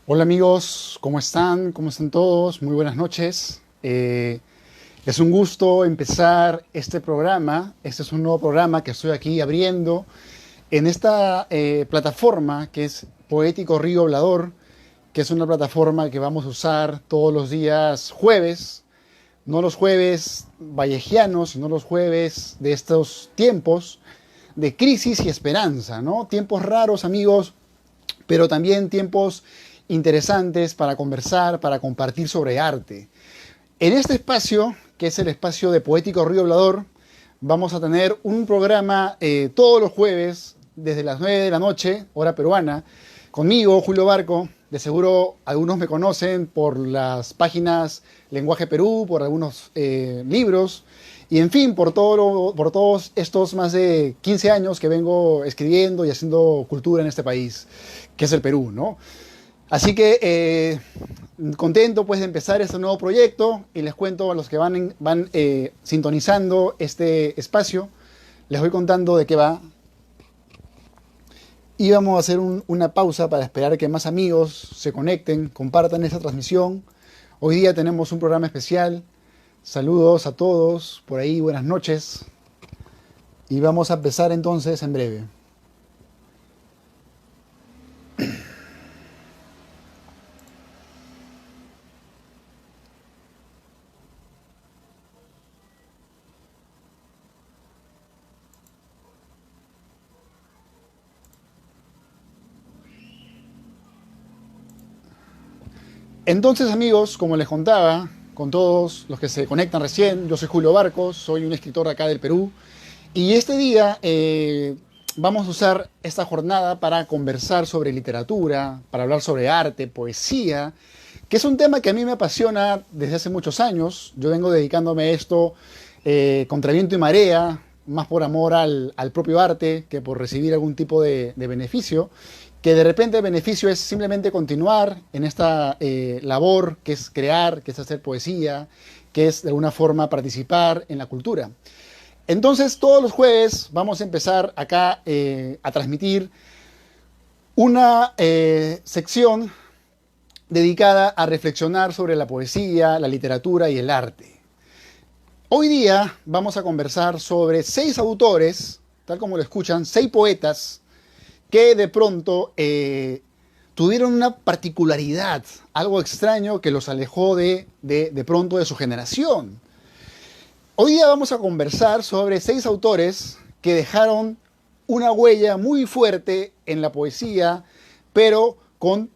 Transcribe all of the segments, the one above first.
Hola amigos, ¿cómo están? ¿Cómo están todos? Muy buenas noches. Es un gusto empezar este programa. Este es un nuevo programa que estoy aquí abriendo en esta plataforma que es Poético Río Hablador, que es una plataforma que vamos a usar todos los días jueves, no los jueves vallejianos, sino los jueves de estos tiempos de crisis y esperanza, ¿no? Tiempos raros, amigos, pero también tiempos interesantes para conversar, para compartir sobre arte. En este espacio, que es el espacio de Poético Río Hablador, vamos a tener un programa todos los jueves, desde las 9 de la noche, hora peruana, conmigo, Julio Barco. De seguro algunos me conocen por las páginas Lenguaje Perú, por algunos libros, y en fin, por todos estos más de 15 años que vengo escribiendo y haciendo cultura en este país, que es el Perú, ¿no? Así que contento pues de empezar este nuevo proyecto y les cuento a los que van sintonizando este espacio, les voy contando de qué va y vamos a hacer una pausa para esperar que más amigos se conecten, compartan esta transmisión. Hoy día tenemos un programa especial. Saludos a todos por ahí, buenas noches y vamos a empezar entonces en breve. Entonces, amigos, como les contaba, con todos los que se conectan recién, yo soy Julio Barcos, soy un escritor acá del Perú, y este día vamos a usar esta jornada para conversar sobre literatura, para hablar sobre arte, poesía, que es un tema que a mí me apasiona desde hace muchos años. Yo vengo dedicándome a esto contra viento y marea, más por amor al propio arte que por recibir algún tipo de beneficio, que de repente el beneficio es simplemente continuar en esta labor que es crear, que es hacer poesía, que es de alguna forma participar en la cultura. Entonces todos los jueves vamos a empezar acá a transmitir una sección dedicada a reflexionar sobre la poesía, la literatura y el arte. Hoy día vamos a conversar sobre 6 autores, tal como lo escuchan, 6 poetas que de pronto tuvieron una particularidad, algo extraño que los alejó de pronto de su generación. Hoy día vamos a conversar sobre 6 autores que dejaron una huella muy fuerte en la poesía, pero con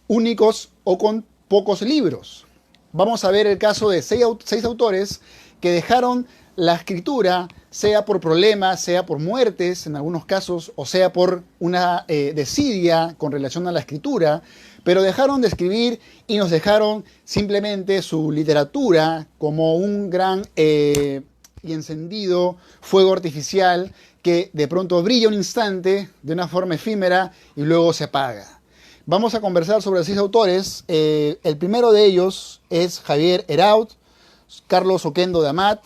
únicos o con pocos libros. Vamos a ver el caso de 6 autores que dejaron la escritura, sea por problemas, sea por muertes en algunos casos, o sea por una desidia con relación a la escritura, pero dejaron de escribir y nos dejaron simplemente su literatura como un gran y encendido fuego artificial que de pronto brilla un instante de una forma efímera y luego se apaga. Vamos a conversar sobre 6 autores. El primero de ellos es Javier Eraut, Carlos Oquendo de Amat,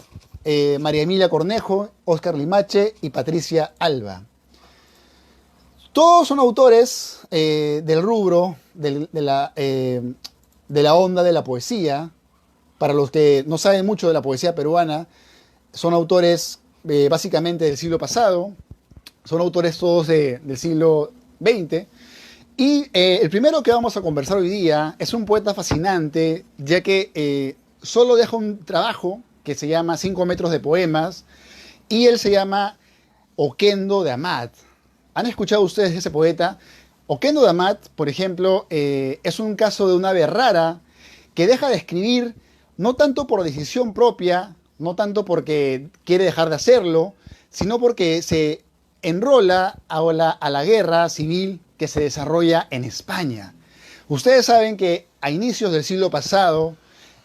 María Emilia Cornejo, Óscar Limache y Patricia Alba. Todos son autores del rubro, de la onda de la poesía. Para los que no saben mucho de la poesía peruana, son autores básicamente del siglo pasado, son autores todos del siglo XX. Y el primero que vamos a conversar hoy día es un poeta fascinante, ya que solo deja un trabajo que se llama 5 metros de poemas, y él se llama Oquendo de Amat. ¿Han escuchado ustedes ese poeta? Oquendo de Amat, por ejemplo, es un caso de una ave rara que deja de escribir no tanto por decisión propia, no tanto porque quiere dejar de hacerlo, sino porque se enrola a la guerra civil que se desarrolla en España. Ustedes saben que a inicios del siglo pasado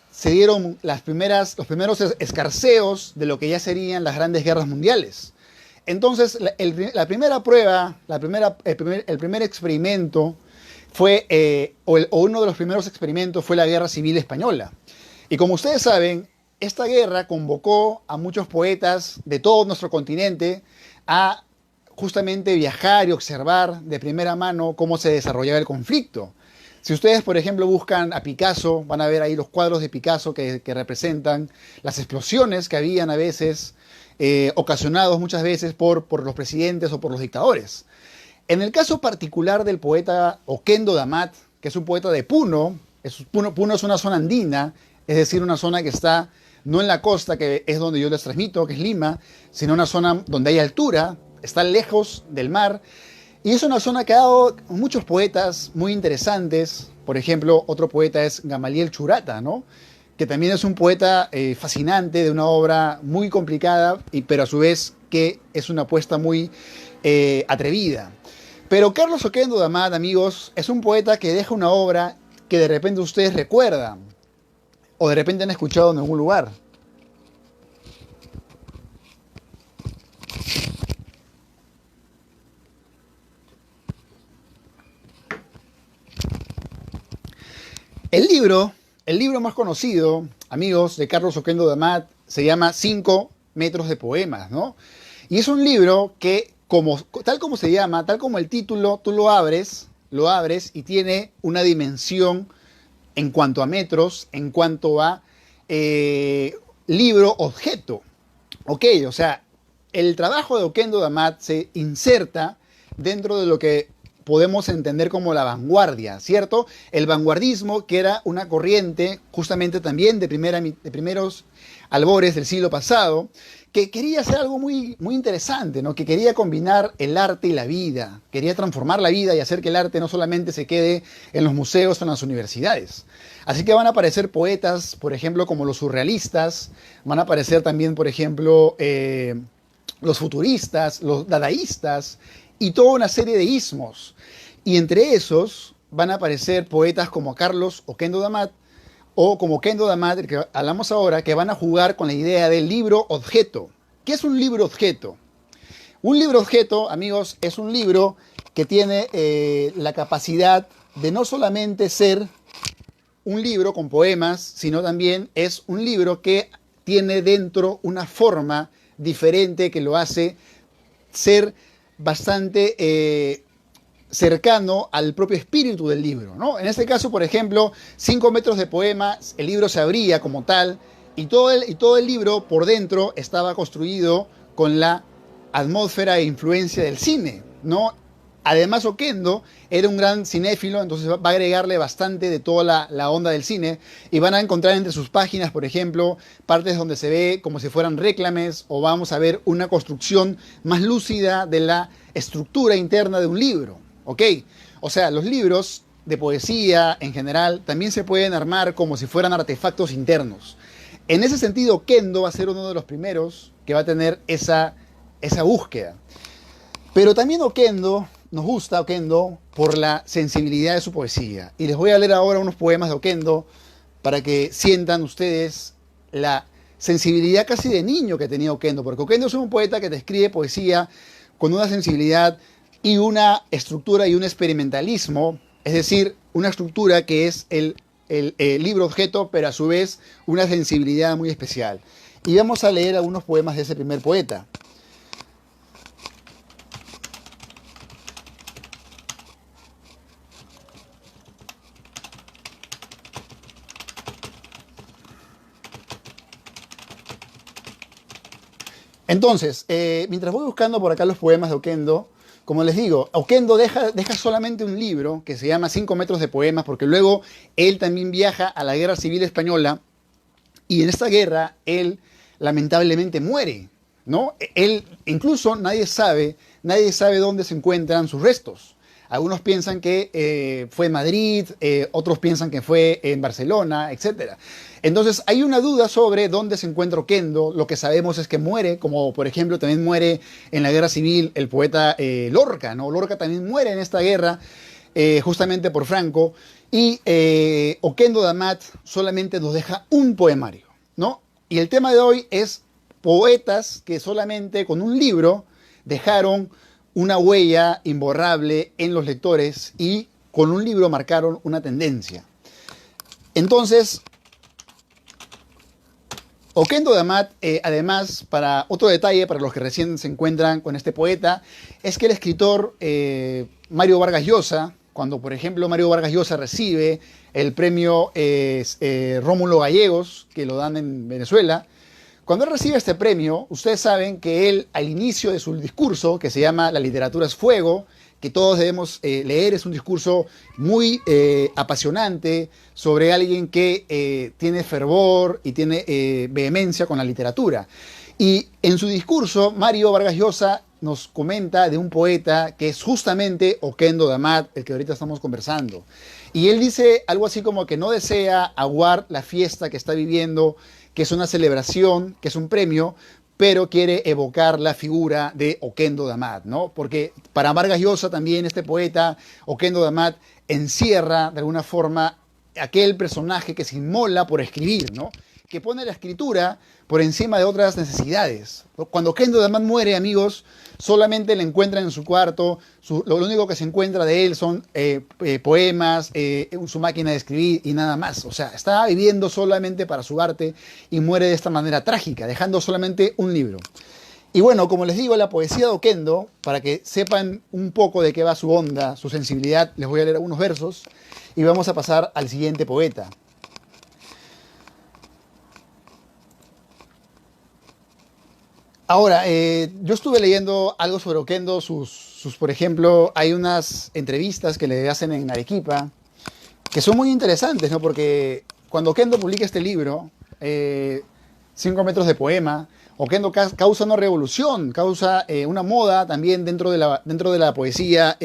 se dieron los primeros escarceos de lo que ya serían las grandes guerras mundiales. Entonces, la primera prueba, el primer experimento fue, o uno de los primeros experimentos fue la Guerra Civil Española. Y como ustedes saben, esta guerra convocó a muchos poetas de todo nuestro continente a justamente viajar y observar de primera mano cómo se desarrollaba el conflicto. Si ustedes, por ejemplo, buscan a Picasso, van a ver ahí los cuadros de Picasso que representan las explosiones que habían a veces, ocasionados muchas veces por los presidentes o por los dictadores. En el caso particular del poeta Oquendo de Amat, que es un poeta de Puno, Puno es una zona andina, es decir, una zona que está no en la costa, que es donde yo les transmito, que es Lima, sino una zona donde hay altura, está lejos del mar, y es una zona que ha dado muchos poetas muy interesantes. Por ejemplo, otro poeta es Gamaliel Churata, ¿no? Que también es un poeta fascinante, de una obra muy complicada, pero a su vez que es una apuesta muy atrevida. Pero Carlos Oquendo de Amat, amigos, es un poeta que deja una obra que de repente ustedes recuerdan, o de repente han escuchado en algún lugar. El libro más conocido, amigos, de Carlos Oquendo de Amat, se llama 5 metros de poemas, ¿no? Y es un libro que, tal como se llama, tal como el título, tú lo abres y tiene una dimensión en cuanto a metros, en cuanto a libro objeto. Ok, o sea, el trabajo de Oquendo de Amat se inserta dentro de lo que podemos entender como la vanguardia, ¿cierto? El vanguardismo, que era una corriente justamente también de primeros albores del siglo pasado, que quería hacer algo muy, muy interesante, ¿no? Que quería combinar el arte y la vida, quería transformar la vida y hacer que el arte no solamente se quede en los museos o en las universidades. Así que van a aparecer poetas, por ejemplo, como los surrealistas, van a aparecer también, por ejemplo, los futuristas, los dadaístas y toda una serie de ismos. Y entre esos van a aparecer poetas como Carlos Oquendo de Amat o como Oquendo de Amat, del que hablamos ahora, que van a jugar con la idea del libro objeto. ¿Qué es un libro objeto? Un libro objeto, amigos, es un libro que tiene la capacidad de no solamente ser un libro con poemas, sino también es un libro que tiene dentro una forma diferente que lo hace ser bastante cercano al propio espíritu del libro, ¿no? En este caso, por ejemplo, 5 metros de poemas, el libro se abría como tal y todo el libro por dentro estaba construido con la atmósfera e influencia del cine, ¿no? Además, Oquendo era un gran cinéfilo, entonces va a agregarle bastante de toda la onda del cine y van a encontrar entre sus páginas, por ejemplo, partes donde se ve como si fueran réclames o vamos a ver una construcción más lúcida de la estructura interna de un libro, ¿ok? O sea, los libros de poesía en general también se pueden armar como si fueran artefactos internos. En ese sentido, Oquendo va a ser uno de los primeros que va a tener esa búsqueda. Pero también nos gusta Oquendo por la sensibilidad de su poesía. Y les voy a leer ahora unos poemas de Oquendo para que sientan ustedes la sensibilidad casi de niño que tenía Oquendo, porque Oquendo es un poeta que te escribe poesía con una sensibilidad y una estructura y un experimentalismo, es decir, una estructura que es el libro objeto, pero a su vez una sensibilidad muy especial. Y vamos a leer algunos poemas de ese primer poeta. Entonces, mientras voy buscando por acá los poemas de Oquendo, como les digo, Oquendo deja solamente un libro que se llama 5 metros de poemas, porque luego él también viaja a la Guerra Civil Española y en esta guerra él lamentablemente muere, ¿no? Él, incluso nadie sabe dónde se encuentran sus restos. Algunos piensan que fue en Madrid, otros piensan que fue en Barcelona, etc. Entonces hay una duda sobre dónde se encuentra Oquendo. Lo que sabemos es que muere, como por ejemplo también muere en la Guerra Civil el poeta Lorca, ¿no? Lorca también muere en esta guerra justamente por Franco. Y Oquendo de Amat solamente nos deja un poemario, ¿no? Y el tema de hoy es poetas que solamente con un libro dejaron una huella imborrable en los lectores y con un libro marcaron una tendencia. Entonces, Oquendo de Amat, además, para otro detalle para los que recién se encuentran con este poeta, es que el escritor Mario Vargas Llosa, cuando por ejemplo Mario Vargas Llosa recibe el premio Rómulo Gallegos, que lo dan en Venezuela. Cuando él recibe este premio, ustedes saben que él, al inicio de su discurso, que se llama La literatura es fuego, que todos debemos leer, es un discurso muy apasionante sobre alguien que tiene fervor y tiene vehemencia con la literatura. Y en su discurso, Mario Vargas Llosa nos comenta de un poeta que es justamente Oquendo de Amat, el que ahorita estamos conversando. Y él dice algo así como que no desea aguar la fiesta que está viviendo, que es una celebración, que es un premio, pero quiere evocar la figura de Oquendo de Amat, ¿no? Porque para Vargas Llosa también este poeta, Oquendo de Amat, encierra de alguna forma aquel personaje que se inmola por escribir, ¿no? Que pone la escritura por encima de otras necesidades. Cuando Oquendo de Amat muere, amigos, solamente le encuentran en su cuarto, lo único que se encuentra de él son poemas, su máquina de escribir y nada más. O sea, estaba viviendo solamente para su arte y muere de esta manera trágica, dejando solamente un libro. Y bueno, como les digo, la poesía de Oquendo, para que sepan un poco de qué va su onda, su sensibilidad, les voy a leer algunos versos y vamos a pasar al siguiente poeta. Ahora, yo estuve leyendo algo sobre Oquendo, por ejemplo, hay unas entrevistas que le hacen en Arequipa que son muy interesantes, ¿no? Porque cuando Oquendo publica este libro, 5 metros de poema, Oquendo causa una revolución, causa una moda también dentro de la poesía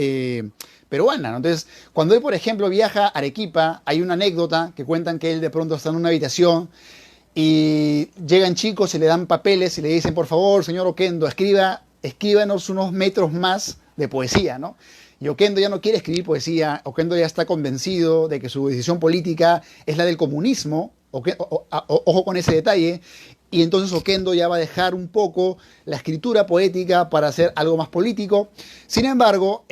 peruana, ¿no? Entonces, cuando él, por ejemplo, viaja a Arequipa, hay una anécdota que cuentan que él de pronto está en una habitación y llegan chicos y le dan papeles y le dicen, por favor, señor Oquendo, escríbanos unos metros más de poesía, ¿no? Y Oquendo ya no quiere escribir poesía, Oquendo ya está convencido de que su decisión política es la del comunismo, ojo con ese detalle, y entonces Oquendo ya va a dejar un poco la escritura poética para hacer algo más político. Sin embargo,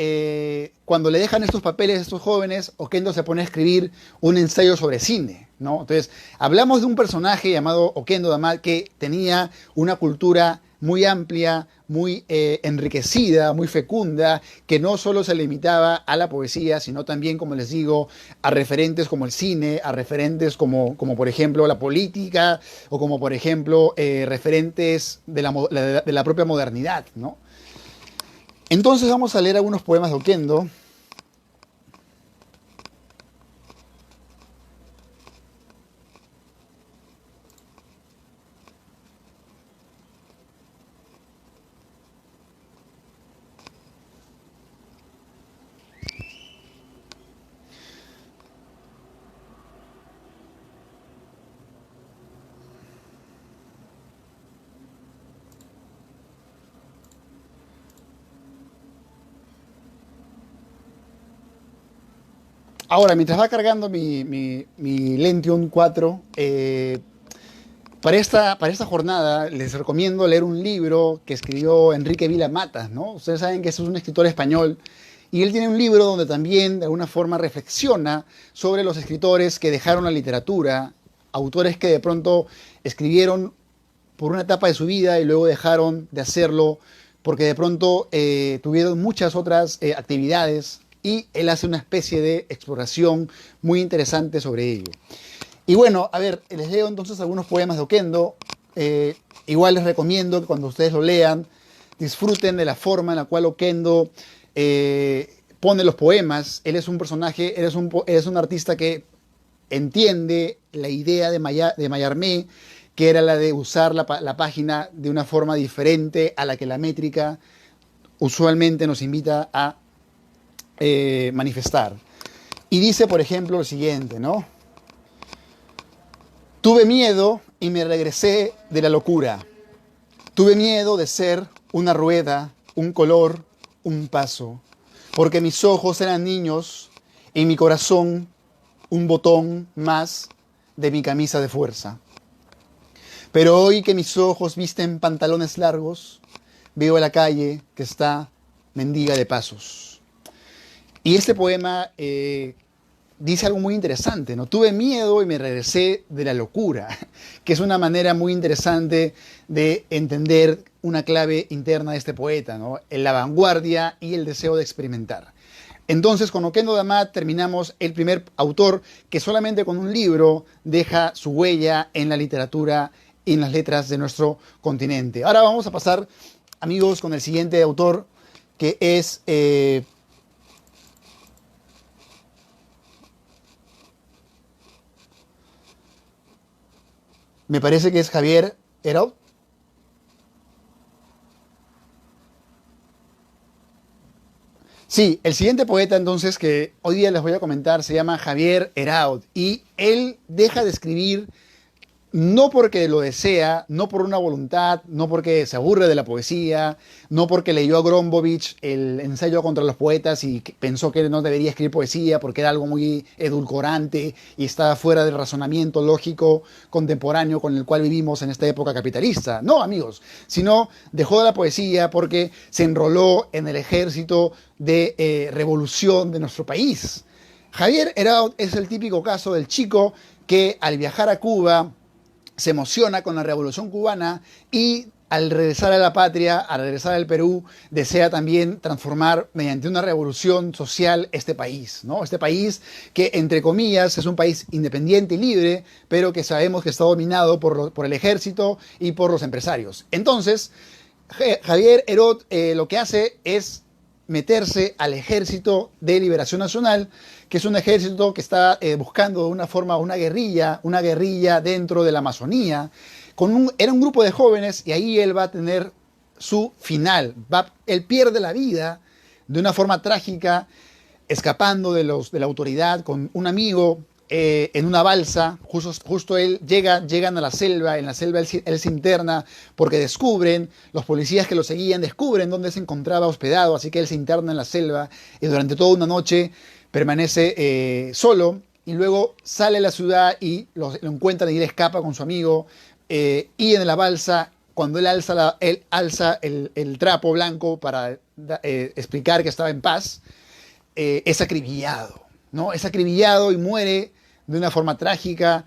cuando le dejan estos papeles a estos jóvenes, Oquendo se pone a escribir un ensayo sobre cine, ¿no? Entonces, hablamos de un personaje llamado Oquendo de Amat que tenía una cultura muy amplia, muy enriquecida, muy fecunda, que no solo se limitaba a la poesía, sino también, como les digo, a referentes como el cine, a referentes como por ejemplo la política, o como por ejemplo referentes de la propia modernidad, ¿no? Entonces vamos a leer algunos poemas de Oquendo. Ahora, mientras va cargando mi Lentium 4, para esta jornada les recomiendo leer un libro que escribió Enrique Vila Matas, ¿no? Ustedes saben que es un escritor español y él tiene un libro donde también de alguna forma reflexiona sobre los escritores que dejaron la literatura, autores que de pronto escribieron por una etapa de su vida y luego dejaron de hacerlo porque de pronto tuvieron muchas otras actividades, y él hace una especie de exploración muy interesante sobre ello. Y bueno, a ver, les leo entonces algunos poemas de Oquendo. Igual les recomiendo que cuando ustedes lo lean, disfruten de la forma en la cual Oquendo pone los poemas. Él es un personaje, él es un artista que entiende la idea de Mallarmé, que era la de usar la página de una forma diferente a la que la métrica usualmente nos invita a manifestar. Y dice, por ejemplo, lo siguiente, ¿no? Tuve miedo y me regresé de la locura. Tuve miedo de ser una rueda, un color, un paso, porque mis ojos eran niños y mi corazón un botón más de mi camisa de fuerza. Pero hoy que mis ojos visten pantalones largos, veo la calle que está mendiga de pasos. Y este poema dice algo muy interesante, ¿no? Tuve miedo y me regresé de la locura, que es una manera muy interesante de entender una clave interna de este poeta, ¿no? La vanguardia y el deseo de experimentar. Entonces, con Oquendo de Amat terminamos el primer autor que solamente con un libro deja su huella en la literatura y en las letras de nuestro continente. Ahora vamos a pasar, amigos, con el siguiente autor, que es... me parece que es Javier Eraut. Sí, el siguiente poeta entonces que hoy día les voy a comentar se llama Javier Eraut y él deja de escribir no porque lo desea, no por una voluntad, no porque se aburre de la poesía, no porque leyó a Grombovich el ensayo contra los poetas y pensó que no debería escribir poesía porque era algo muy edulcorante y estaba fuera del razonamiento lógico contemporáneo con el cual vivimos en esta época capitalista. No, amigos, sino dejó de la poesía porque se enroló en el ejército de revolución de nuestro país. Javier Eraut es el típico caso del chico que al viajar a Cuba se emociona con la Revolución Cubana y al regresar a la patria, al regresar al Perú, desea también transformar mediante una revolución social este país, ¿no? Este país que, entre comillas, es un país independiente y libre, pero que sabemos que está dominado por el ejército y por los empresarios. Entonces, Javier Eraut lo que hace es meterse al Ejército de Liberación Nacional, que es un ejército que está buscando de una forma una guerrilla dentro de la Amazonía. Era un grupo de jóvenes y ahí él va a tener su final. Él pierde la vida de una forma trágica, escapando de la autoridad con un amigo en una balsa. Justo él llegan a la selva. En la selva él se interna porque los policías que lo seguían descubren dónde se encontraba hospedado, así que él se interna en la selva y durante toda una noche permanece solo y luego sale a la ciudad y lo encuentran y él escapa con su amigo y en la balsa, cuando él alza el trapo blanco para explicar que estaba en paz, es acribillado, ¿no? Es acribillado y muere de una forma trágica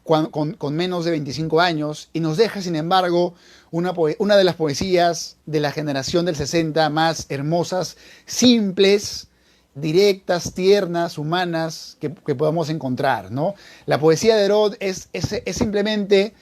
con menos de 25 años y nos deja, sin embargo, una de las poesías de la generación del 60 más hermosas, simples, directas, tiernas, humanas que podamos encontrar, ¿no? La poesía de Eraut es simplemente,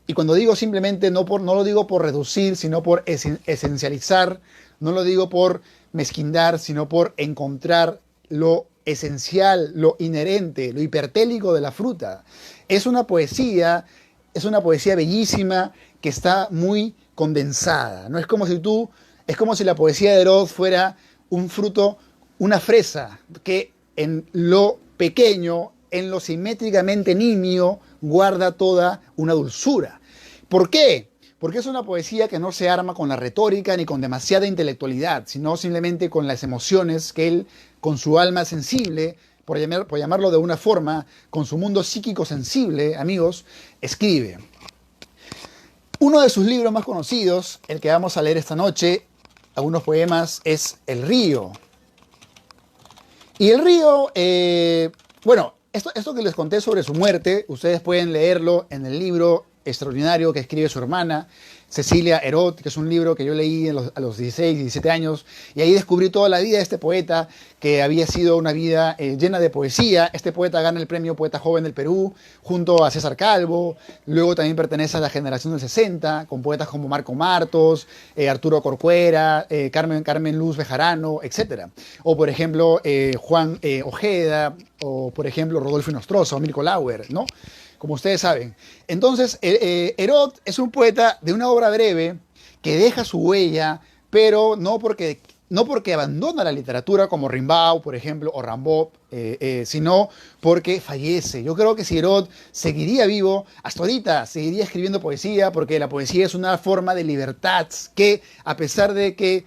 y cuando digo simplemente no lo digo por reducir, sino por esencializar, no lo digo por mezquindar, sino por encontrar lo esencial, lo inherente, lo hipertélico de la fruta. Es una poesía bellísima que está muy condensada. No es como es como si la poesía de Eraut fuera un fruto, una fresa que en lo pequeño, en lo simétricamente nimio, guarda toda una dulzura. ¿Por qué? Porque es una poesía que no se arma con la retórica ni con demasiada intelectualidad, sino simplemente con las emociones que él, con su alma sensible, por llamarlo de una forma, con su mundo psíquico sensible, amigos, escribe. Uno de sus libros más conocidos, el que vamos a leer esta noche, algunos poemas, es El río. Y el río, bueno, esto que les conté sobre su muerte, ustedes pueden leerlo en el libro extraordinario que escribe su hermana, Cecilia Eraut, que es un libro que yo leí a los 16, 17 años, y ahí descubrí toda la vida de este poeta, que había sido una vida llena de poesía. Este poeta gana el premio Poeta Joven del Perú, junto a César Calvo, luego también pertenece a la generación del 60, con poetas como Marco Martos, Arturo Corcuera, Carmen Luz Bejarano, etc. O por ejemplo, Juan Ojeda, o por ejemplo, Rodolfo Nostroza, o Mirko Lauer, ¿no? Como ustedes saben. Entonces, Eraut es un poeta de una obra breve que deja su huella, pero no porque abandona la literatura como Rimbaud, por ejemplo, o Rimbaud, sino porque fallece. Yo creo que si Eraut seguiría vivo, hasta ahorita seguiría escribiendo poesía, porque la poesía es una forma de libertad que, a pesar de que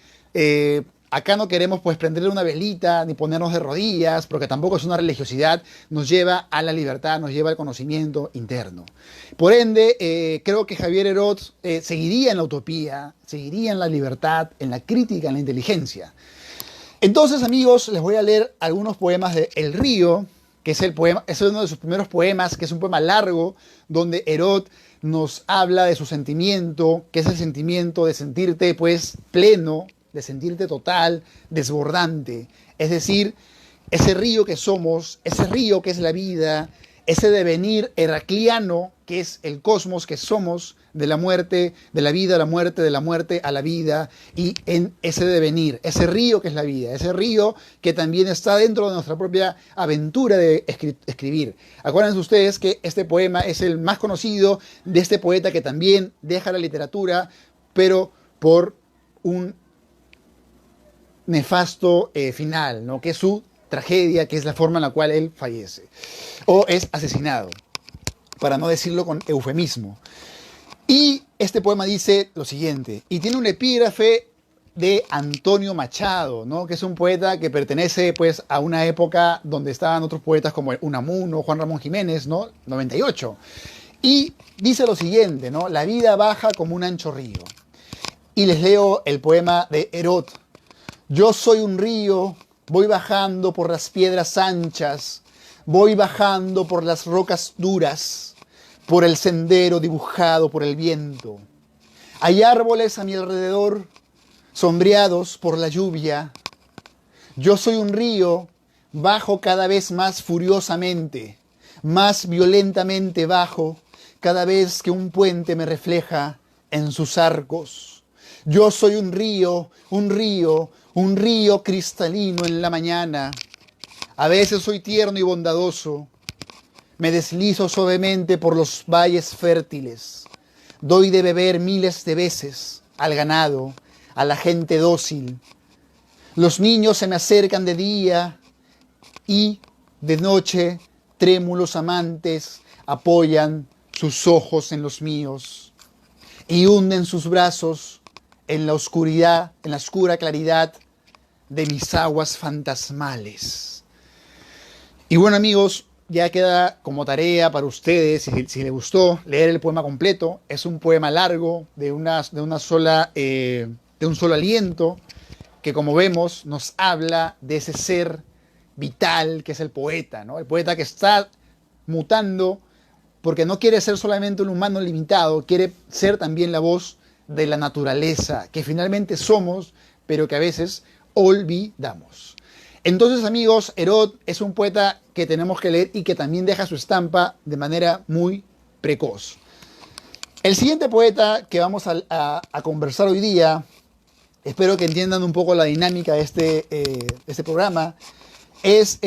acá no queremos pues prenderle una velita ni ponernos de rodillas, porque tampoco es una religiosidad, nos lleva a la libertad, nos lleva al conocimiento interno. Por ende, creo que Javier Eraut seguiría en la utopía, seguiría en la libertad, en la crítica, en la inteligencia. Entonces, amigos, les voy a leer algunos poemas de El río, que es uno de sus primeros poemas, que es un poema largo, donde Eraut nos habla de su sentimiento, que es el sentimiento de sentirte pues pleno, de sentirte total, desbordante. Es decir, ese río que somos, ese río que es la vida, ese devenir heracliano que es el cosmos que somos, de la muerte, de la vida a la muerte, de la muerte a la vida, y en ese devenir, ese río que es la vida, ese río que también está dentro de nuestra propia aventura de escribir. Acuérdense ustedes que este poema es el más conocido de este poeta que también deja la literatura, pero por un nefasto final, ¿no? Que es su tragedia, que es la forma en la cual él fallece, o es asesinado, para no decirlo con eufemismo. Y este poema dice lo siguiente, y tiene un epígrafe de Antonio Machado, ¿no? Que es un poeta que pertenece pues a una época donde estaban otros poetas como Unamuno, Juan Ramón Jiménez, ¿no? 98. Y dice lo siguiente, ¿no? La vida baja como un ancho río. Y les leo el poema de Herod. Yo soy un río, voy bajando por las piedras anchas, voy bajando por las rocas duras, por el sendero dibujado por el viento. Hay árboles a mi alrededor, sombreados por la lluvia. Yo soy un río, bajo cada vez más furiosamente, más violentamente bajo, cada vez que un puente me refleja en sus arcos. Yo soy un río, un río, un río cristalino en la mañana. A veces soy tierno y bondadoso. Me deslizo suavemente por los valles fértiles. Doy de beber miles de veces al ganado, a la gente dócil. Los niños se me acercan de día y de noche trémulos amantes apoyan sus ojos en los míos y hunden sus brazos en la oscuridad, en la oscura claridad de mis aguas fantasmales. Y bueno, amigos, ya queda como tarea para ustedes, si les gustó, leer el poema completo. Es un poema largo, de un solo aliento, que como vemos nos habla de ese ser vital que es el poeta, ¿no? El poeta que está mutando porque no quiere ser solamente un humano limitado, quiere ser también la voz de la naturaleza, que finalmente somos, pero que a veces olvidamos. Entonces, amigos, Herod es un poeta que tenemos que leer y que también deja su estampa de manera muy precoz. El siguiente poeta que vamos a conversar hoy día, espero que entiendan un poco la dinámica de este programa, es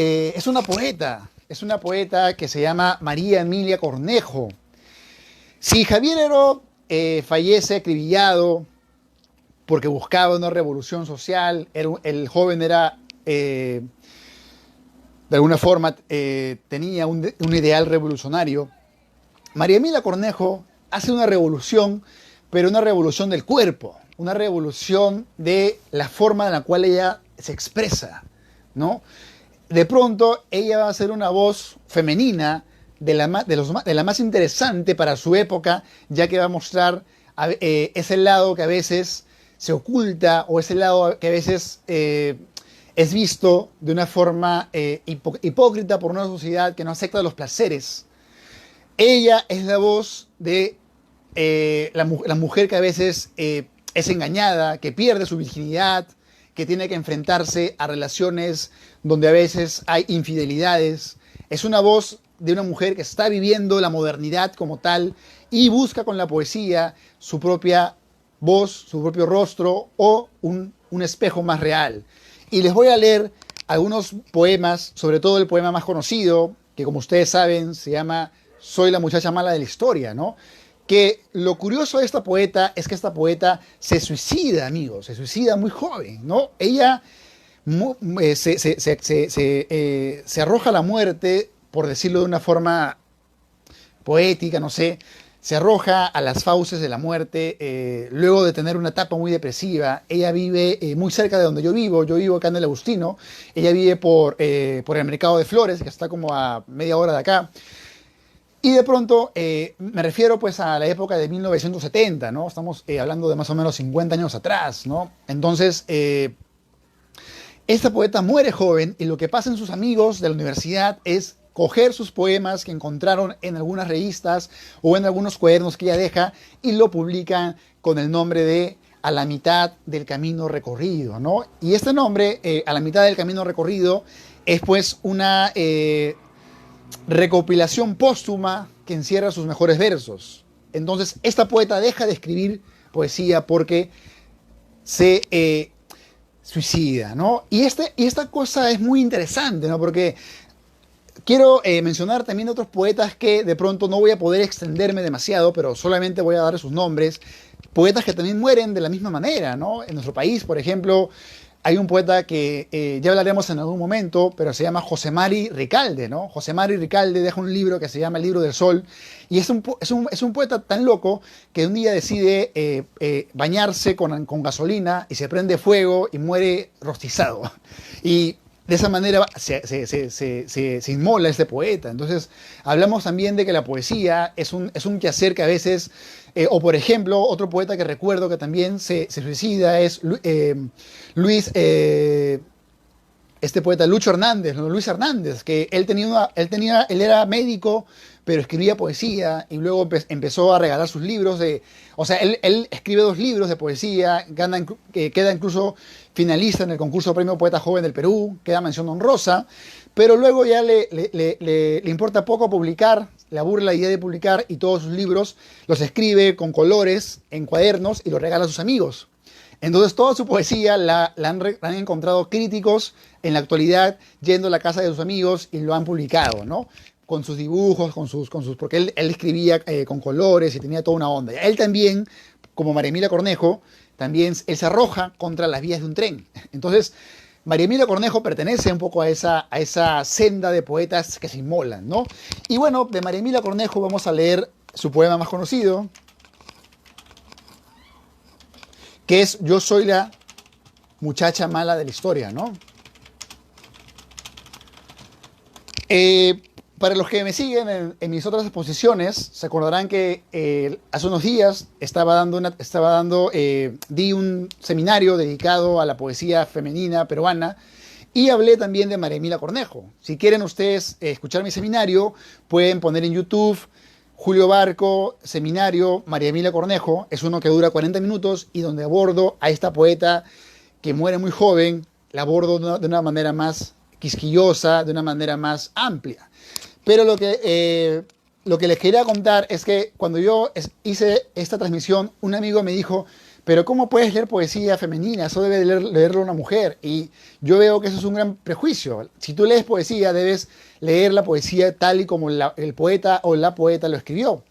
una poeta. Es una poeta que se llama María Emilia Cornejo. Si Javier Herod fallece acribillado porque buscaba una revolución social, el joven era... de alguna forma tenía un ideal revolucionario. María Emilia Cornejo hace una revolución, pero una revolución del cuerpo, una revolución de la forma en la cual ella se expresa, ¿no? De pronto ella va a ser una voz femenina de la más interesante para su época, ya que va a mostrar ese lado que a veces se oculta o ese lado que a veces... es visto de una forma hipócrita por una sociedad que no acepta los placeres. Ella es la voz de la mujer que a veces es engañada, que pierde su virginidad, que tiene que enfrentarse a relaciones donde a veces hay infidelidades. Es una voz de una mujer que está viviendo la modernidad como tal y busca con la poesía su propia voz, su propio rostro o un espejo más real. Y les voy a leer algunos poemas, sobre todo el poema más conocido, que como ustedes saben se llama Soy la muchacha mala de la historia, ¿no? Que lo curioso de esta poeta es que esta poeta se suicida, amigos, se suicida muy joven, ¿no? Ella se arroja a la muerte, por decirlo de una forma poética, no sé, se arroja a las fauces de la muerte luego de tener una etapa muy depresiva. Ella vive muy cerca de donde yo vivo acá en el Agustino. Ella vive por el Mercado de Flores, que está como a media hora de acá. Y de pronto, me refiero pues a la época de 1970, ¿no? Estamos hablando de más o menos 50 años atrás, ¿no? Entonces, esta poeta muere joven y lo que pasa en sus amigos de la universidad es coger sus poemas que encontraron en algunas revistas o en algunos cuadernos que ella deja y lo publican con el nombre de A la mitad del camino recorrido, ¿no? Y este nombre, A la mitad del camino recorrido, es pues una recopilación póstuma que encierra sus mejores versos. Entonces, esta poeta deja de escribir poesía porque se suicida, ¿no? Y esta cosa es muy interesante, ¿no? Porque quiero mencionar también otros poetas que de pronto no voy a poder extenderme demasiado, pero solamente voy a dar sus nombres. Poetas que también mueren de la misma manera, ¿no? En nuestro país, por ejemplo, hay un poeta que ya hablaremos en algún momento, pero se llama José Mari Ricalde, ¿no? José Mari Ricalde deja un libro que se llama El libro del sol, y es un poeta tan loco que un día decide bañarse con gasolina y se prende fuego y muere rostizado. Y de esa manera se inmola este poeta. Entonces, hablamos también de que la poesía es un quehacer que a veces, o por ejemplo, otro poeta que recuerdo que también se suicida es Luis, este poeta Lucho Hernández, ¿no? Luis Hernández, que él era médico, pero escribía poesía y luego empezó a regalar sus libros o sea, él escribe 2 libros de poesía, queda incluso finalista en el concurso Premio Poeta Joven del Perú, queda mención honrosa, pero luego ya le importa poco publicar, le aburre la idea de publicar y todos sus libros los escribe con colores en cuadernos y los regala a sus amigos. Entonces toda su poesía la han encontrado críticos en la actualidad yendo a la casa de sus amigos y lo han publicado, ¿no? Con sus dibujos, porque él escribía con colores y tenía toda una onda. Él también, como María Emilia Cornejo, también él se arroja contra las vías de un tren. Entonces, María Emilia Cornejo pertenece un poco a esa senda de poetas que se inmolan, ¿no? Y bueno, de María Emilia Cornejo vamos a leer su poema más conocido, que es Yo soy la muchacha mala de la historia, ¿no? Para los que me siguen en mis otras exposiciones, se acordarán que hace unos días di un seminario dedicado a la poesía femenina peruana y hablé también de María Emilia Cornejo. Si quieren ustedes escuchar mi seminario, pueden poner en YouTube Julio Barco, seminario María Emilia Cornejo. Es uno que dura 40 minutos y donde abordo a esta poeta que muere muy joven, la abordo de una manera más quisquillosa, de una manera más amplia. Pero lo que les quería contar es que cuando yo hice esta transmisión, un amigo me dijo, pero ¿cómo puedes leer poesía femenina? Eso debe leerlo una mujer. Y yo veo que eso es un gran prejuicio. Si tú lees poesía, debes leer la poesía tal y como el poeta o la poeta lo escribió.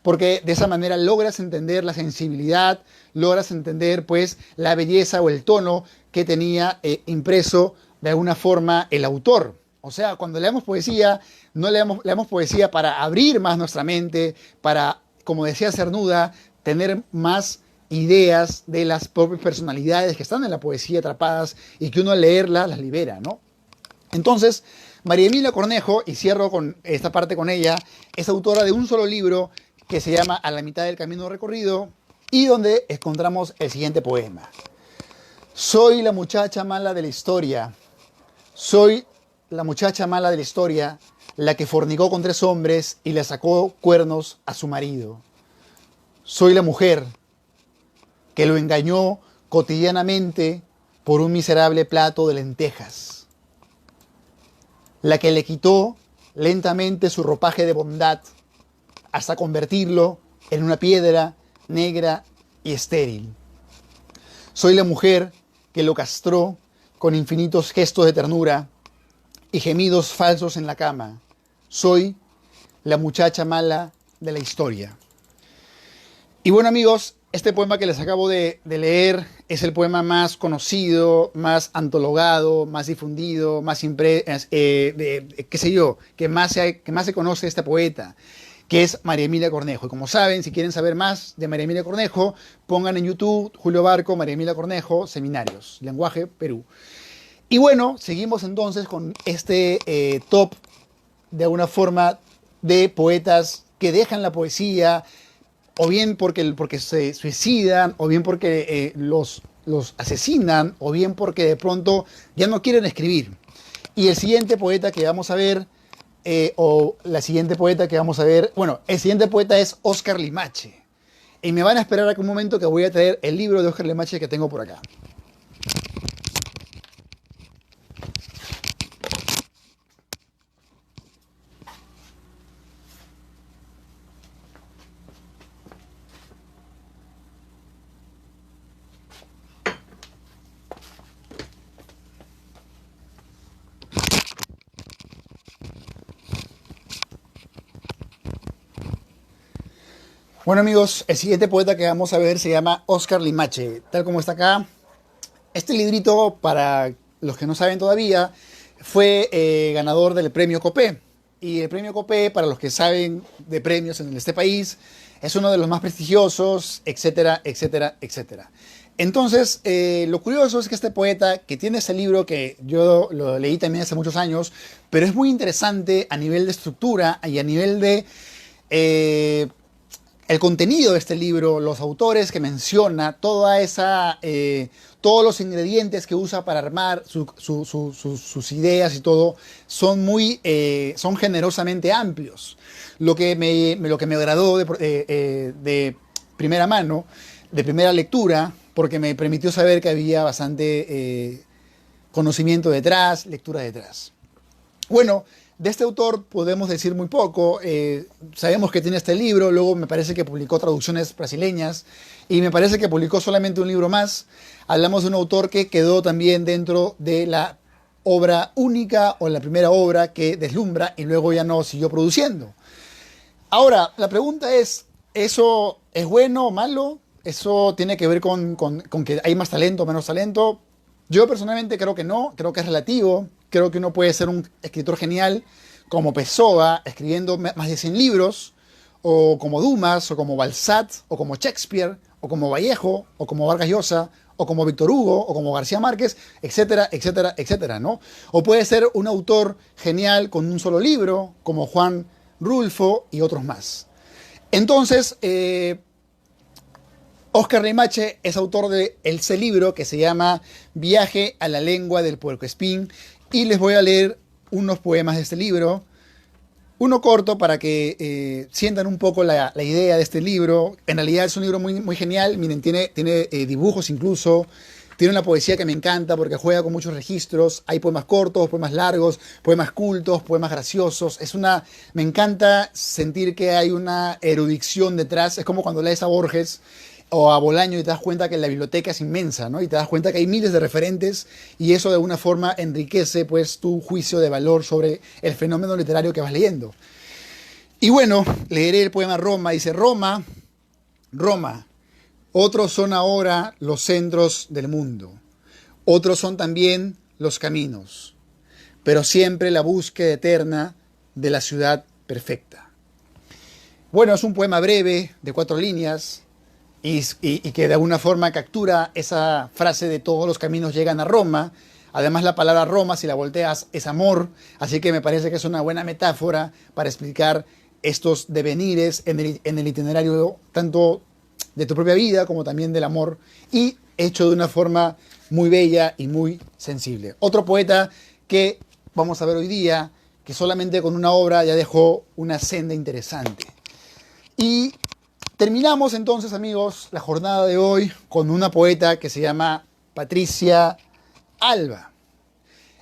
Porque de esa manera logras entender la sensibilidad, logras entender pues la belleza o el tono que tenía impreso de alguna forma el autor. O sea, cuando leemos poesía, no leemos poesía para abrir más nuestra mente, para, como decía Cernuda, tener más ideas de las propias personalidades que están en la poesía atrapadas y que uno al leerla las libera, ¿no? Entonces, María Emilia Cornejo, y cierro con esta parte con ella, es autora de un solo libro que se llama A la mitad del camino recorrido y donde encontramos el siguiente poema. Soy la muchacha mala de la historia. Soy la muchacha mala de la historia, la que fornicó con 3 hombres y le sacó cuernos a su marido. Soy la mujer que lo engañó cotidianamente por un miserable plato de lentejas. La que le quitó lentamente su ropaje de bondad hasta convertirlo en una piedra negra y estéril. Soy la mujer que lo castró con infinitos gestos de ternura y gemidos falsos en la cama. Soy la muchacha mala de la historia. Y bueno, amigos, este poema que les acabo de leer es el poema más conocido, más antologado, más difundido, qué sé yo, que más se conoce de esta poeta, que es María Emilia Cornejo. Y como saben, si quieren saber más de María Emilia Cornejo, pongan en YouTube Julio Barco, María Emilia Cornejo, Seminarios, Lenguaje, Perú. Y bueno, seguimos entonces con este top, de alguna forma, de poetas que dejan la poesía, o bien porque se suicidan, o bien porque los asesinan, o bien porque de pronto ya no quieren escribir. Y el siguiente poeta que vamos a ver, bueno, el siguiente poeta es Oscar Limache. y me van a esperar a un momento que voy a traer el libro de Oscar Limache que tengo por acá. Bueno amigos, el siguiente poeta que vamos a ver se llama Oscar Limache, tal como está acá. Este librito, para los que no saben todavía, fue ganador del premio Copé. Y el premio Copé, para los que saben de premios en este país, es uno de los más prestigiosos, etcétera, etcétera, etcétera. Entonces, lo curioso es que este poeta, que tiene ese libro que yo lo leí también hace muchos años, pero es muy interesante a nivel de estructura y a nivel de el contenido de este libro, los autores que menciona, todos los ingredientes que usa para armar sus ideas y todo, son generosamente amplios. Lo que me agradó de primera mano, de primera lectura, porque me permitió saber que había bastante conocimiento detrás, lectura detrás. Bueno, de este autor podemos decir muy poco. Sabemos que tiene este libro, luego me parece que publicó traducciones brasileñas y me parece que publicó solamente un libro más. Hablamos de un autor que quedó también dentro de la obra única o la primera obra que deslumbra y luego ya no siguió produciendo. Ahora, la pregunta es, ¿eso es bueno o malo? ¿Eso tiene que ver con que hay más talento o menos talento? Yo personalmente creo que no, creo que es relativo. Creo que uno puede ser un escritor genial como Pessoa, escribiendo más de 100 libros, o como Dumas, o como Balzac, o como Shakespeare, o como Vallejo, o como Vargas Llosa, o como Víctor Hugo, o como García Márquez, etcétera, etcétera, etcétera, ¿no? O puede ser un autor genial con un solo libro, como Juan Rulfo y otros más. Entonces, Oscar Limache es autor de ese libro que se llama Viaje a la lengua del puercoespín, y les voy a leer unos poemas de este libro, uno corto para que sientan un poco la idea de este libro. En realidad es un libro muy, muy genial, miren, tiene dibujos incluso, tiene una poesía que me encanta porque juega con muchos registros, hay poemas cortos, poemas largos, poemas cultos, poemas graciosos. Me encanta sentir que hay una erudición detrás, es como cuando lees a Borges o a Bolaño y te das cuenta que la biblioteca es inmensa, ¿no? Y te das cuenta que hay miles de referentes y eso de alguna forma enriquece pues tu juicio de valor sobre el fenómeno literario que vas leyendo. Y bueno, leeré el poema Roma. Dice: Roma, Roma, otros son ahora los centros del mundo, otros son también los caminos, pero siempre la búsqueda eterna de la ciudad perfecta. Bueno, es un poema breve de 4 líneas, y que de alguna forma captura esa frase de todos los caminos llegan a Roma. Además, la palabra Roma, si la volteas, es amor, así que me parece que es una buena metáfora para explicar estos devenires en el itinerario tanto de tu propia vida como también del amor, y hecho de una forma muy bella y muy sensible. Otro poeta que vamos a ver hoy día, que solamente con una obra ya dejó una senda interesante. Y terminamos entonces, amigos, la jornada de hoy con una poeta que se llama Patricia Alba.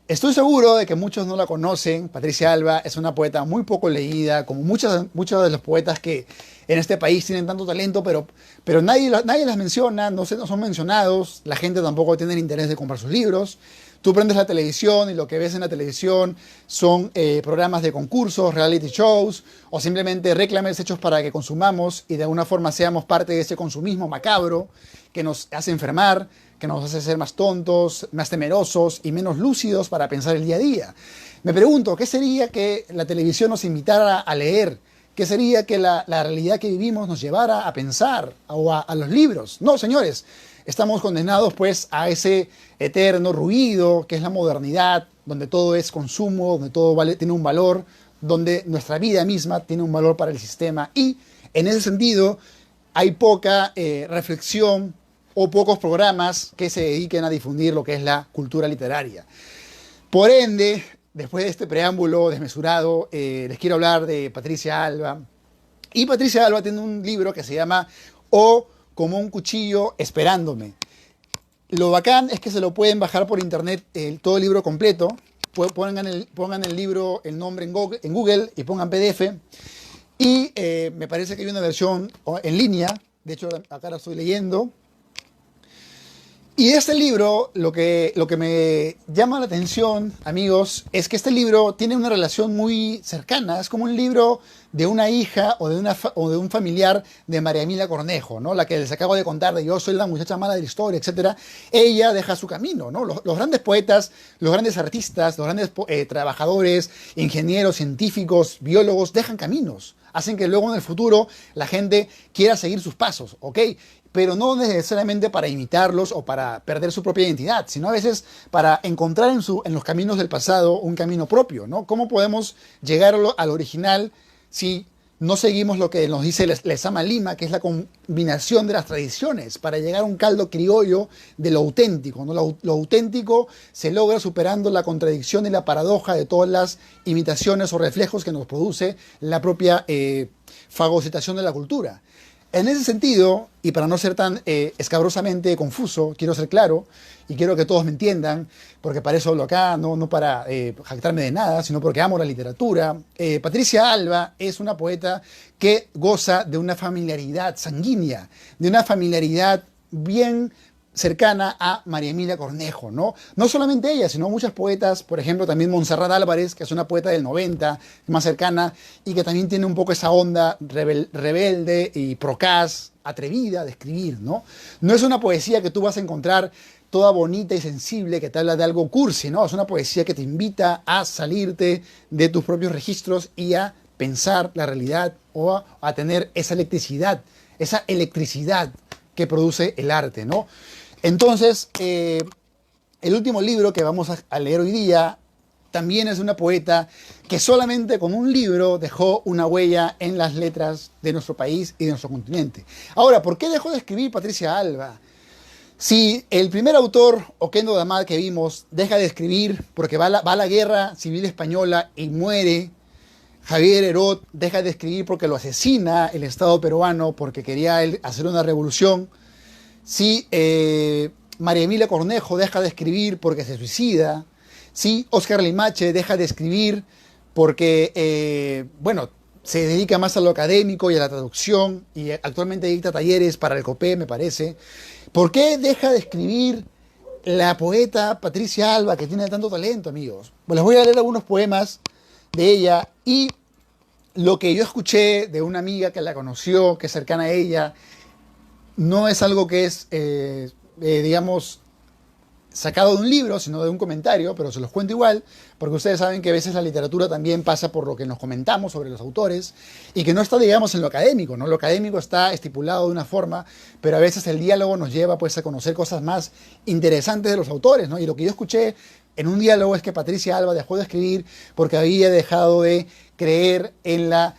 Estoy seguro de que muchos no la conocen. Patricia Alba es una poeta muy poco leída, como muchos de los poetas que en este país tienen tanto talento, pero nadie las menciona, no son mencionados, la gente tampoco tiene el interés de comprar sus libros. Tú prendes la televisión y lo que ves en la televisión son programas de concursos, reality shows o simplemente reclames hechos para que consumamos y de alguna forma seamos parte de ese consumismo macabro que nos hace enfermar, que nos hace ser más tontos, más temerosos y menos lúcidos para pensar el día a día. Me pregunto, ¿qué sería que la televisión nos invitara a leer? ¿Qué sería que la realidad que vivimos nos llevara a pensar o a los libros? No, señores. Estamos condenados pues a ese eterno ruido que es la modernidad, donde todo es consumo, donde todo tiene un valor, donde nuestra vida misma tiene un valor para el sistema, y en ese sentido hay poca reflexión o pocos programas que se dediquen a difundir lo que es la cultura literaria. Por ende, después de este preámbulo desmesurado, les quiero hablar de Patricia Alba. Y Patricia Alba tiene un libro que se llama o Como un cuchillo esperándome. Lo bacán es que se lo pueden bajar por internet todo el libro completo. Pongan el libro, el nombre en Google y pongan PDF. Y me parece que hay una versión en línea. De hecho, acá la estoy leyendo. Y este libro, lo que me llama la atención, amigos, es que este libro tiene una relación muy cercana. Es como un libro de una hija o de un familiar de María Emilia Cornejo, ¿no? La que les acabo de contar de Yo soy la muchacha mala de la historia, etcétera. Ella deja su camino, ¿no? Los grandes poetas, los grandes artistas, los grandes trabajadores, ingenieros, científicos, biólogos, dejan caminos. Hacen que luego en el futuro la gente quiera seguir sus pasos, ¿ok? Pero no necesariamente para imitarlos o para perder su propia identidad, sino a veces para encontrar en los caminos del pasado un camino propio, ¿no? ¿Cómo podemos llegar al original si no seguimos lo que nos dice Lezama Lima, que es la combinación de las tradiciones, para llegar a un caldo criollo de lo auténtico, ¿no? Lo auténtico se logra superando la contradicción y la paradoja de todas las imitaciones o reflejos que nos produce la propia fagocitación de la cultura. En ese sentido, y para no ser tan escabrosamente confuso, quiero ser claro y quiero que todos me entiendan, porque para eso hablo acá, no para jactarme de nada, sino porque amo la literatura. Patricia Alba es una poeta que goza de una familiaridad sanguínea, de una familiaridad bien cercana a María Emilia Cornejo, ¿no? No solamente ella, sino muchas poetas, por ejemplo, también Montserrat Álvarez, que es una poeta del 90, más cercana, y que también tiene un poco esa onda rebelde y procaz, atrevida de escribir, ¿no? No es una poesía que tú vas a encontrar toda bonita y sensible, que te habla de algo cursi, ¿no? Es una poesía que te invita a salirte de tus propios registros y a pensar la realidad o a tener esa electricidad que produce el arte, ¿no? Entonces, el último libro que vamos a leer hoy día también es de una poeta que solamente con un libro dejó una huella en las letras de nuestro país y de nuestro continente. Ahora, ¿por qué dejó de escribir Patricia Alba? Si el primer autor, Oquendo Damad, que vimos, deja de escribir porque va a la guerra civil española y muere, Javier Herot deja de escribir porque lo asesina el Estado peruano porque quería él hacer una revolución. Si María Emilia Cornejo deja de escribir porque se suicida. Si Óscar Limache deja de escribir porque, se dedica más a lo académico y a la traducción y actualmente dicta talleres para el COPE, me parece. ¿Por qué deja de escribir la poeta Patricia Alba, que tiene tanto talento, amigos? Pues les voy a leer algunos poemas de ella y lo que yo escuché de una amiga que la conoció, que es cercana a ella, no es algo que es, digamos, sacado de un libro, sino de un comentario, pero se los cuento igual, porque ustedes saben que a veces la literatura también pasa por lo que nos comentamos sobre los autores y que no está, digamos, en lo académico, ¿no? Lo académico está estipulado de una forma, pero a veces el diálogo nos lleva, pues, a conocer cosas más interesantes de los autores, ¿no? Y lo que yo escuché en un diálogo es que Patricia Alba dejó de escribir porque había dejado de creer en la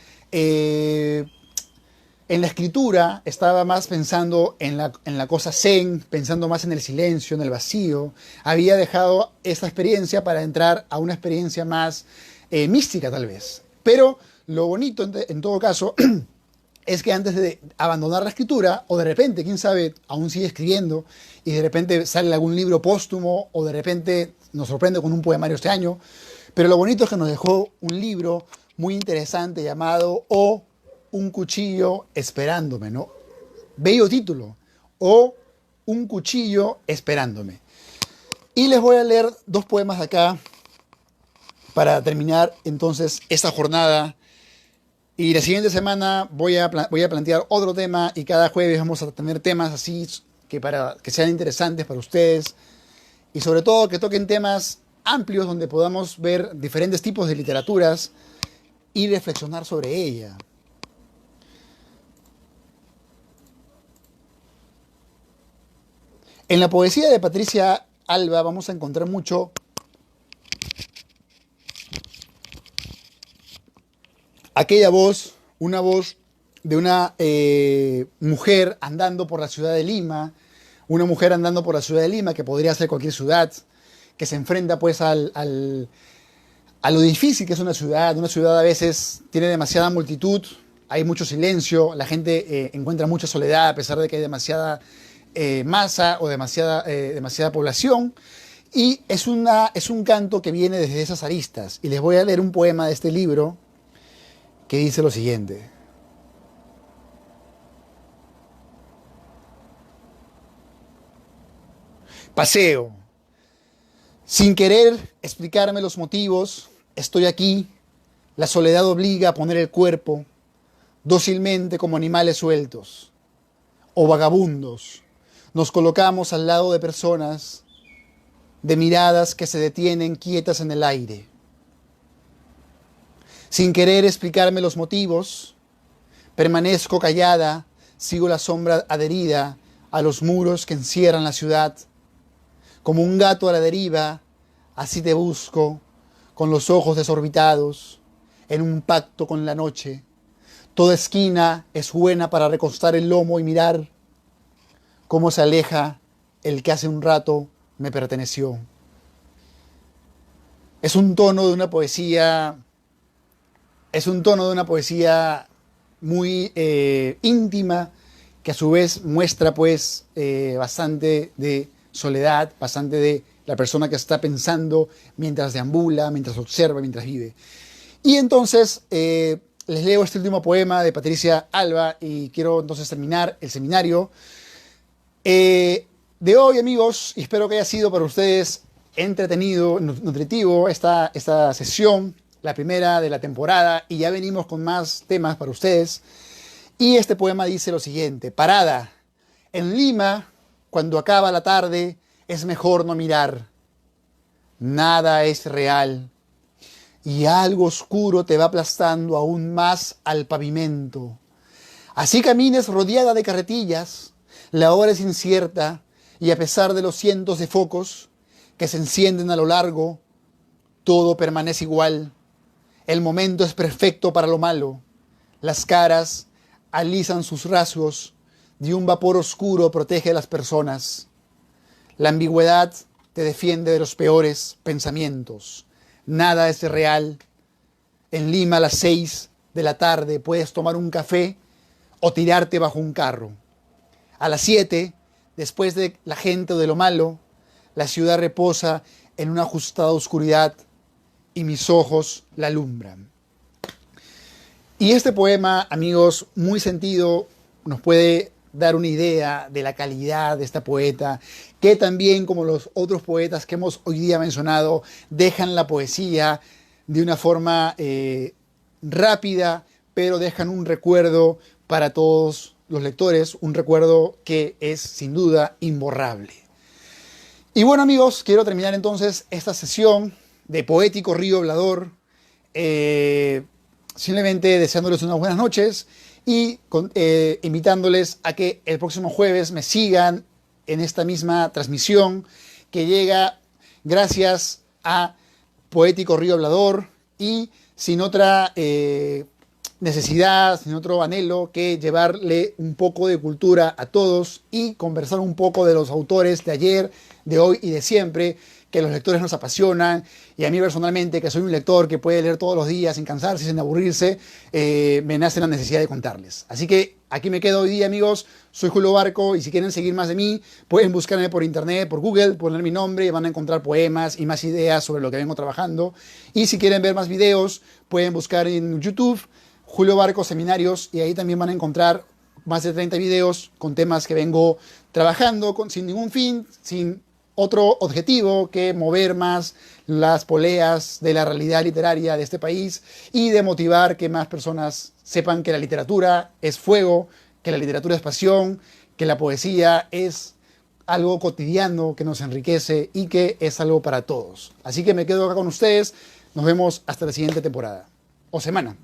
escritura, estaba más pensando en la cosa zen, pensando más en el silencio, en el vacío. Había dejado esta experiencia para entrar a una experiencia más mística, tal vez. Pero lo bonito, en todo caso, es que antes de abandonar la escritura, o de repente, quién sabe, aún sigue escribiendo, y de repente sale algún libro póstumo, o de repente nos sorprende con un poemario este año. Pero lo bonito es que nos dejó un libro muy interesante llamado O un cuchillo esperándome, ¿no? Bello título. O un cuchillo esperándome. Y les voy a leer dos poemas de acá para terminar entonces esta jornada. Y la siguiente semana voy a plantear otro tema y cada jueves vamos a tener temas así para que sean interesantes para ustedes y sobre todo que toquen temas amplios donde podamos ver diferentes tipos de literaturas y reflexionar sobre ella. En la poesía de Patricia Alba vamos a encontrar mucho aquella voz, una voz de una mujer andando por la ciudad de Lima, una mujer andando por la ciudad de Lima, que podría ser cualquier ciudad, que se enfrenta pues a lo difícil que es una ciudad a veces tiene demasiada multitud hay mucho silencio, la gente encuentra mucha soledad a pesar de que hay demasiada masa o demasiada población. Y es un canto que viene desde esas aristas. Y les voy a leer un poema de este libro que dice lo siguiente. Paseo. Sin querer explicarme los motivos, estoy aquí. La soledad obliga a poner el cuerpo dócilmente como animales sueltos o vagabundos. Nos colocamos al lado de personas, de miradas que se detienen quietas en el aire. Sin querer explicarme los motivos, permanezco callada, sigo la sombra adherida a los muros que encierran la ciudad. Como un gato a la deriva, así te busco, con los ojos desorbitados, en un pacto con la noche. Toda esquina es buena para recostar el lomo y mirar cómo se aleja el que hace un rato me perteneció. Es un tono de una poesía muy íntima, que a su vez muestra pues bastante de soledad, bastante de la persona que está pensando mientras deambula, mientras observa, mientras vive. Y entonces les leo este último poema de Patricia Alba y quiero entonces terminar el seminario de hoy, amigos, y espero que haya sido para ustedes entretenido, nutritivo esta sesión, la primera de la temporada, y ya venimos con más temas para ustedes. Y este poema dice lo siguiente: Parada. En Lima, cuando acaba la tarde, es mejor no mirar. Nada es real. Y algo oscuro te va aplastando aún más al pavimento. Así camines rodeada de carretillas, la hora es incierta, y a pesar de los cientos de focos que se encienden a lo largo, todo permanece igual. El momento es perfecto para lo malo. Las caras alisan sus rasgos, y un vapor oscuro protege a las personas. La ambigüedad te defiende de los peores pensamientos. Nada es real. En Lima a las 6 de la tarde puedes tomar un café o tirarte bajo un carro. A las 7, después de la gente o de lo malo, la ciudad reposa en una ajustada oscuridad y mis ojos la alumbran. Y este poema, amigos, muy sentido, nos puede dar una idea de la calidad de esta poeta, que también, como los otros poetas que hemos hoy día mencionado, dejan la poesía de una forma rápida, pero dejan un recuerdo para todos los lectores, un recuerdo que es sin duda imborrable. Y bueno, amigos, quiero terminar entonces esta sesión de Poético Río Hablador, simplemente deseándoles unas buenas noches y invitándoles a que el próximo jueves me sigan en esta misma transmisión que llega gracias a Poético Río Hablador y sin otra necesidad, sin otro anhelo que llevarle un poco de cultura a todos y conversar un poco de los autores de ayer, de hoy y de siempre, que los lectores nos apasionan, y a mí personalmente, que soy un lector que puede leer todos los días sin cansarse, sin aburrirse, me nace la necesidad de contarles. Así que aquí me quedo hoy día, amigos. Soy Julio Barco, y si quieren seguir más de mí, pueden buscarme por internet, por Google, poner mi nombre y van a encontrar poemas y más ideas sobre lo que vengo trabajando. Y si quieren ver más videos, pueden buscar en YouTube Julio Barco Seminarios, y ahí también van a encontrar más de 30 videos con temas que vengo trabajando sin ningún fin, sin otro objetivo que mover más las poleas de la realidad literaria de este país y de motivar que más personas sepan que la literatura es fuego, que la literatura es pasión, que la poesía es algo cotidiano que nos enriquece y que es algo para todos. Así que me quedo acá con ustedes. Nos vemos hasta la siguiente temporada o semana.